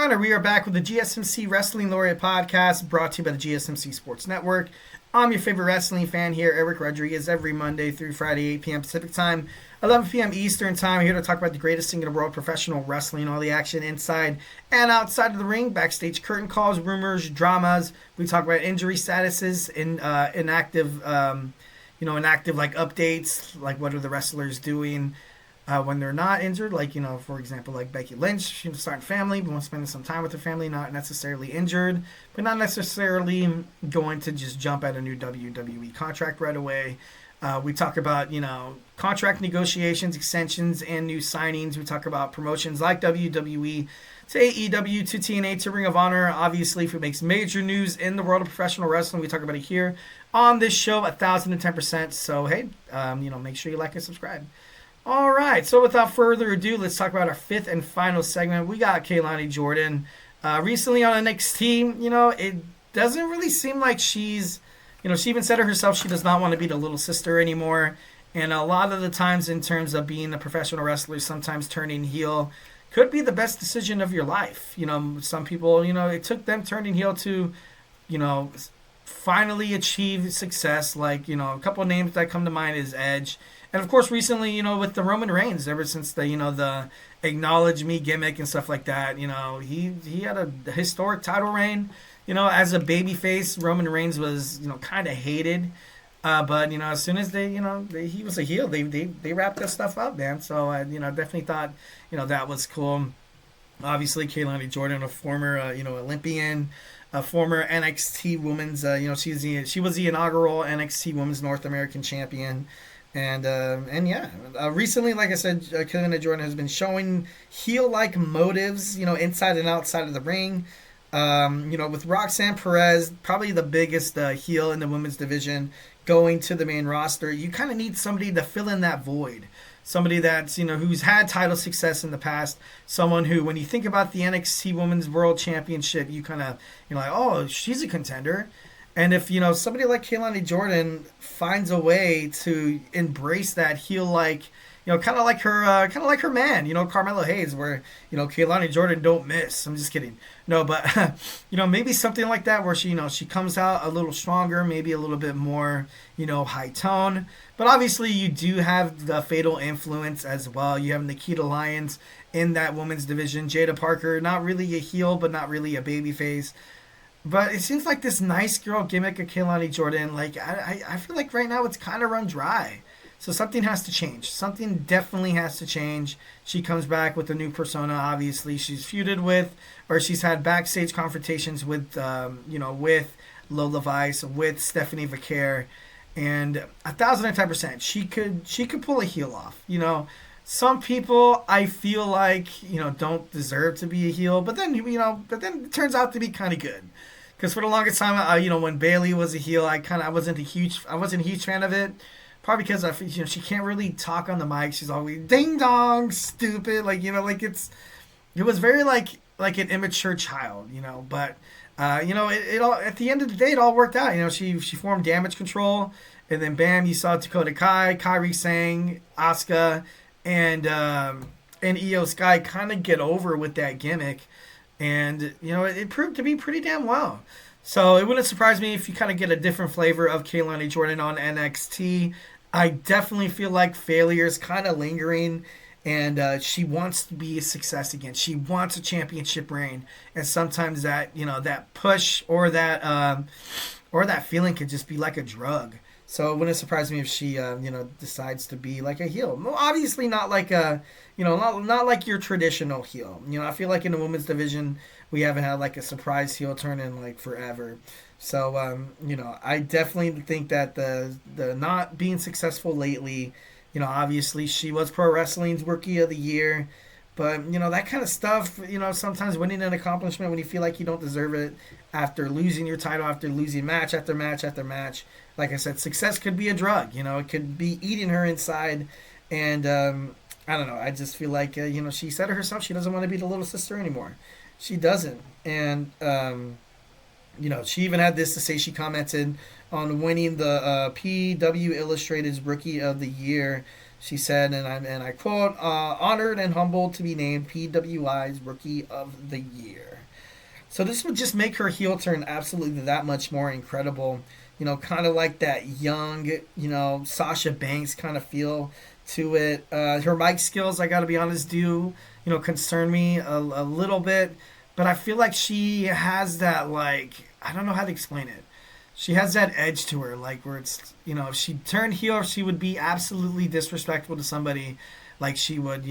Honor. We are back with the GSMC Wrestling Laureate Podcast, brought to you by the GSMC Sports Network. I'm your favorite wrestling fan here, Eric Rodriguez, every Monday through Friday, 8 p.m. Pacific Time, 11 p.m. Eastern Time. Here to talk about the greatest thing in the world, professional wrestling, all the action inside and outside of the ring, backstage curtain calls, rumors, dramas. We talk about injury statuses, inactive like updates, like what are the wrestlers doing when they're not injured, like, for example, like Becky Lynch, she's starting family, but wants to spend some time with her family, not necessarily injured, but not necessarily going to just jump at a new WWE contract right away. We talk about, contract negotiations, extensions, and new signings. We talk about promotions like WWE to AEW to TNA to Ring of Honor. Obviously, if it makes major news in the world of professional wrestling, we talk about it here on this show, 1,010%. So, hey, make sure you like and subscribe. All right, so without further ado, let's talk about our fifth and final segment. We got Kelani Jordan. Recently on NXT, it doesn't really seem like she's, she even said it herself, she does not want to be the little sister anymore. And a lot of the times in terms of being a professional wrestler, sometimes turning heel could be the best decision of your life. Some people, it took them turning heel to, finally achieve success. Like, a couple of names that come to mind is Edge. And, of course, recently, with the Roman Reigns, ever since the acknowledge me gimmick and stuff like that, he had a historic title reign. As a babyface, Roman Reigns was, kind of hated. But, as soon as he was a heel, they wrapped that stuff up, man. So, I, definitely thought, that was cool. Obviously, Kelani Jordan, a former, Olympian, a former NXT Women's, she was the inaugural NXT Women's North American Champion. And recently, like I said, Kelani Jordan has been showing heel-like motives, inside and outside of the ring. With Roxanne Perez, probably the biggest heel in the women's division, going to the main roster, you kind of need somebody to fill in that void. Somebody that's, who's had title success in the past. Someone who, when you think about the NXT Women's World Championship, you kind of, like, oh, she's a contender. And if, somebody like Kelani Jordan finds a way to embrace that heel-like, kind of like her man, Carmelo Hayes, where, Kelani Jordan don't miss. I'm just kidding. No, but, maybe something like that where she comes out a little stronger, maybe a little bit more, high tone. But obviously you do have the Fatal Influence as well. You have Nikita Lyons in that women's division. Jada Parker, not really a heel, but not really a babyface. But it seems like this nice girl gimmick of Kelani Jordan, like, I feel like right now it's kind of run dry. So something has to change. Something definitely has to change. She comes back with a new persona, obviously. She's feuded with, or she's had backstage confrontations with, with Lola Vice, with Stephanie Vaquer. And 1,010%, she could pull a heel off. Some people I feel like, don't deserve to be a heel, but then it turns out to be kind of good. Because for the longest time, when Bayley was a heel, I wasn't a huge fan of it. Probably because she can't really talk on the mic. She's always ding dong, stupid, it was very like an immature child, But it all, at the end of the day, it all worked out. She formed Damage Control, and then bam, you saw Dakota Kai, Kairi Sane, Asuka, and Io Sky kind of get over with that gimmick, and it proved to be pretty damn well. So it wouldn't surprise me if you kind of get a different flavor of Kelani Jordan on NXT. I definitely feel like failure is kind of lingering, and she wants to be a success again. She wants a championship reign, and sometimes that that push or that feeling could just be like a drug. So it wouldn't surprise me if she, decides to be like a heel. Well, obviously not like a, not like your traditional heel. I feel like in the women's division, we haven't had like a surprise heel turn in like forever. So, I definitely think that the not being successful lately, obviously she was Pro Wrestling's Rookie of the Year. But, that kind of stuff, sometimes winning an accomplishment when you feel like you don't deserve it after losing your title, after losing match after match after match. Like I said, success could be a drug. It could be eating her inside. And I don't know. I just feel like, she said it herself. She doesn't want to be the little sister anymore. She doesn't. And, she even had this to say. She commented on winning the PW Illustrated's Rookie of the Year. She said, and I quote, "Honored and humbled to be named PWI's Rookie of the Year." So this would just make her heel turn absolutely that much more incredible. Kind of like that young, Sasha Banks kind of feel to it. Her mic skills, I got to be honest, do concern me a little bit, but I feel like she has that, like, I don't know how to explain it. She has that edge to her, like, where it's, if she turned heel, she would be absolutely disrespectful to somebody. Like she would,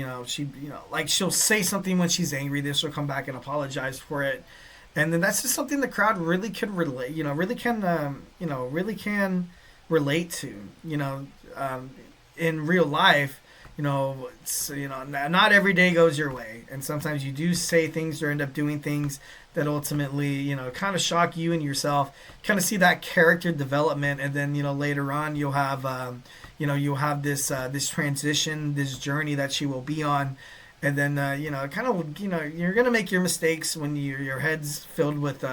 like she'll say something when she's angry. Then she'll come back and apologize for it. And then that's just something the crowd really could relate, really can relate to, in real life. It's, not every day goes your way, and sometimes you do say things or end up doing things that ultimately, kind of shock you and yourself. Kind of see that character development, and then later on you'll have, this transition, this journey that she will be on. And then you're gonna make your mistakes when your head's filled with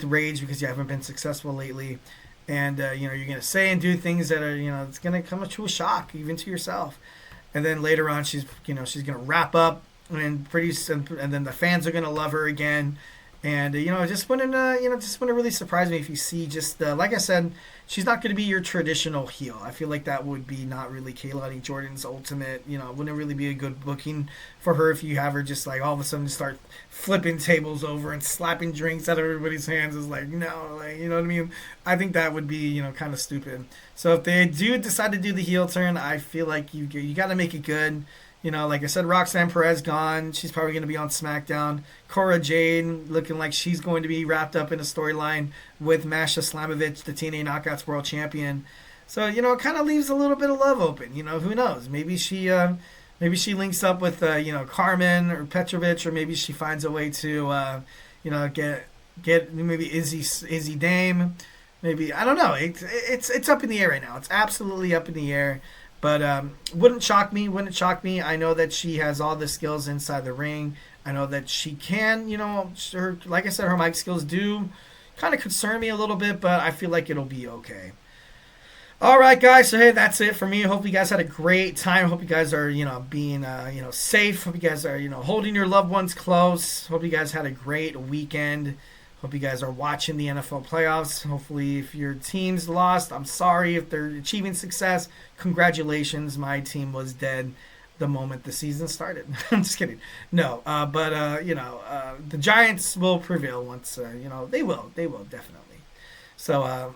rage because you haven't been successful lately, and you're gonna say and do things that are it's gonna come to a shock even to yourself. And then later on she's gonna wrap up, and and then the fans are gonna love her again. And just wouldn't really surprise me if you see just like I said, she's not going to be your traditional heel. I feel like that would be not really Kelani Jordan's ultimate. It wouldn't really be a good booking for her if you have her just like all of a sudden start flipping tables over and slapping drinks out of everybody's hands. Is like, no, like, you know what I mean? I think that would be kind of stupid. So if they do decide to do the heel turn, I feel like you got to make it good. Like I said, Roxanne Perez gone. She's probably going to be on SmackDown. Cora Jade looking like she's going to be wrapped up in a storyline with Masha Slamovich, the TNA Knockouts World Champion. So, it kind of leaves a little bit of love open. Who knows? Maybe she links up with, Carmen or Petrovich, or maybe she finds a way to, get maybe Izzy Dame. Maybe, I don't know. It's up in the air right now. It's absolutely up in the air. But wouldn't shock me. I know that she has all the skills inside the ring. I know that she can, like I said, her mic skills do kind of concern me a little bit, but I feel like it'll be okay. All right, guys. So, hey, that's it for me. Hope you guys had a great time. Hope you guys are, being, safe. Hope you guys are, holding your loved ones close. Hope you guys had a great weekend. Hope you guys are watching the NFL playoffs. Hopefully, if your team's lost, I'm sorry. If they're achieving success, congratulations. My team was dead the moment the season started. I'm just kidding. No, but the Giants will prevail once. They will definitely. So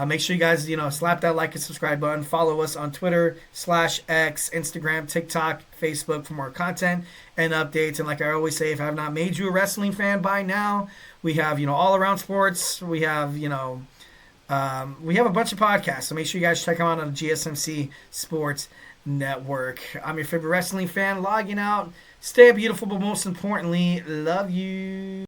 make sure you guys slap that like and subscribe button. Follow us on Twitter /X, Instagram, TikTok, Facebook for more content and updates. And like I always say, if I have not made you a wrestling fan by now, we have all around sports. We have we have a bunch of podcasts. So make sure you guys check them out on the GSMC Sports Network. I'm your favorite wrestling fan logging out. Stay beautiful, but most importantly, love you.